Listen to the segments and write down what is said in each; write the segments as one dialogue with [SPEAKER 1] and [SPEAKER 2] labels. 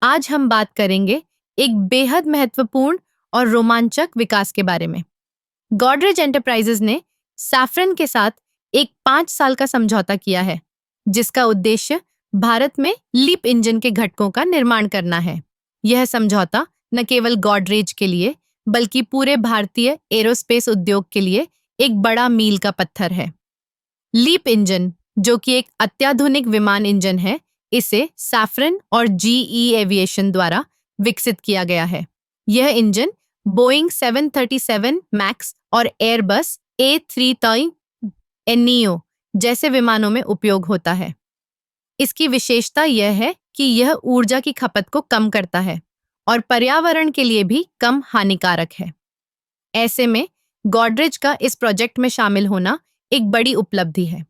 [SPEAKER 1] आज हम बात करेंगे एक बेहद महत्वपूर्ण और रोमांचक विकास के बारे में। गॉडरेज एंटरप्राइजेज ने सैफरन के साथ एक 5 साल का समझौता किया है, जिसका उद्देश्य भारत में लीप इंजन के घटकों का निर्माण करना है। यह समझौता न केवल गॉडरेज के लिए बल्कि पूरे भारतीय एरोस्पेस उद्योग के लिए एक बड़ा मील का पत्थर है। लीप इंजन, जो कि एक अत्याधुनिक विमान इंजन है, इसे सैफरन और जीई एविएशन द्वारा विकसित किया गया है। यह इंजन बोइंग 737 मैक्स और एयरबस A330neo जैसे विमानों में उपयोग होता है। इसकी विशेषता यह है कि यह ऊर्जा की खपत को कम करता है और पर्यावरण के लिए भी कम हानिकारक है। ऐसे में गॉडरेज का इस प्रोजेक्ट में शामिल होना एक बड़ी उपलब्धि है।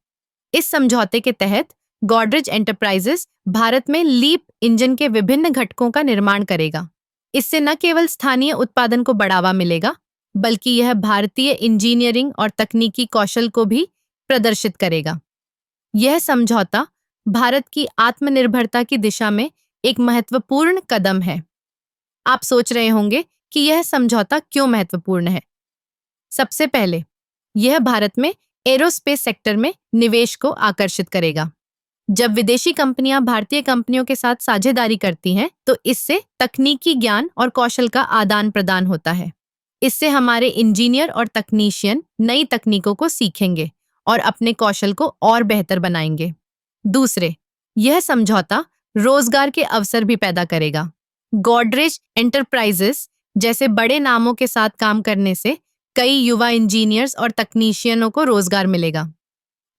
[SPEAKER 1] इस समझौते के तहत गॉडरेज एंटरप्राइजेज भारत में लीप इंजन के विभिन्न घटकों का निर्माण करेगा। इससे न केवल स्थानीय उत्पादन को बढ़ावा मिलेगा, बल्कि यह भारतीय इंजीनियरिंग और तकनीकी कौशल को भी प्रदर्शित करेगा। यह समझौता भारत की आत्मनिर्भरता की दिशा में एक महत्वपूर्ण कदम है। आप सोच रहे होंगे कि यह समझौता क्यों महत्वपूर्ण है। सबसे पहले, यह भारत में एरोस्पेस सेक्टर में निवेश को आकर्षित करेगा। जब विदेशी कंपनियां भारतीय कंपनियों के साथ साझेदारी करती हैं, तो इससे तकनीकी ज्ञान और कौशल का आदान प्रदान होता है। इससे हमारे इंजीनियर और तकनीशियन नई तकनीकों को सीखेंगे और अपने कौशल को और बेहतर बनाएंगे। दूसरे, यह समझौता रोजगार के अवसर भी पैदा करेगा। गॉडरेज एंटरप्राइजेस जैसे बड़े नामों के साथ काम करने से कई युवा इंजीनियर्स और तकनीशियनों को रोजगार मिलेगा।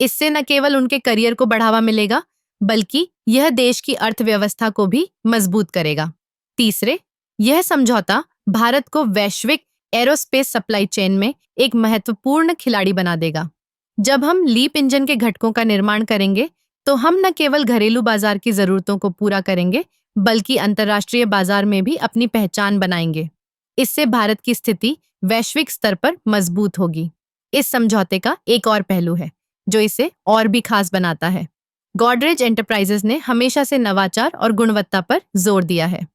[SPEAKER 1] इससे न केवल उनके करियर को बढ़ावा मिलेगा, बल्कि यह देश की अर्थव्यवस्था को भी मजबूत करेगा। तीसरे, यह समझौता भारत को वैश्विक एरोस्पेस सप्लाई चेन में एक महत्वपूर्ण खिलाड़ी बना देगा। जब हम लीप इंजन के घटकों का निर्माण करेंगे, तो हम न केवल घरेलू बाजार की जरूरतों को पूरा करेंगे, बल्कि अंतर्राष्ट्रीय बाजार में भी अपनी पहचान बनाएंगे। इससे भारत की स्थिति वैश्विक स्तर पर मजबूत होगी। इस समझौते का एक और पहलू है, जो इसे और भी खास बनाता है। गॉडरेज एंटरप्राइजेज ने हमेशा से नवाचार और गुणवत्ता पर जोर दिया है।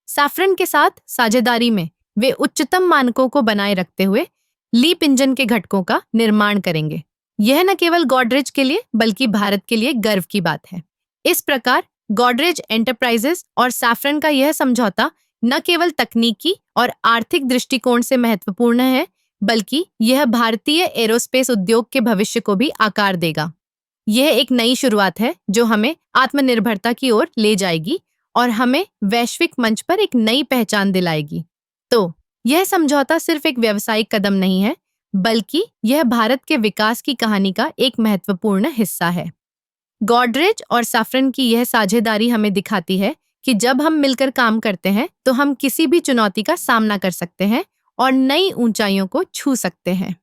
[SPEAKER 1] सैफरन के साथ साझेदारी में वे उच्चतम मानकों को बनाए रखते हुए लीप इंजन के घटकों का निर्माण करेंगे। यह न केवल गॉडरेज के लिए बल्कि भारत के लिए गर्व की बात है। इस प्रकार गॉडरेज एंटरप्राइजेज और सैफरन का यह समझौता न केवल तकनीकी और आर्थिक दृष्टिकोण से महत्वपूर्ण है, बल्कि यह भारतीय एरोस्पेस उद्योग के भविष्य को भी आकार देगा। यह एक नई शुरुआत है जो हमें आत्मनिर्भरता की ओर ले जाएगी और हमें वैश्विक मंच पर एक नई पहचान दिलाएगी। तो यह समझौता सिर्फ एक व्यावसायिक कदम नहीं है, बल्कि यह भारत के विकास की कहानी का एक महत्वपूर्ण हिस्सा है। गॉडरेज और सैफरन की यह साझेदारी हमें दिखाती है कि जब हम मिलकर काम करते हैं, तो हम किसी भी चुनौती का सामना कर सकते हैं और नई ऊंचाइयों को छू सकते हैं।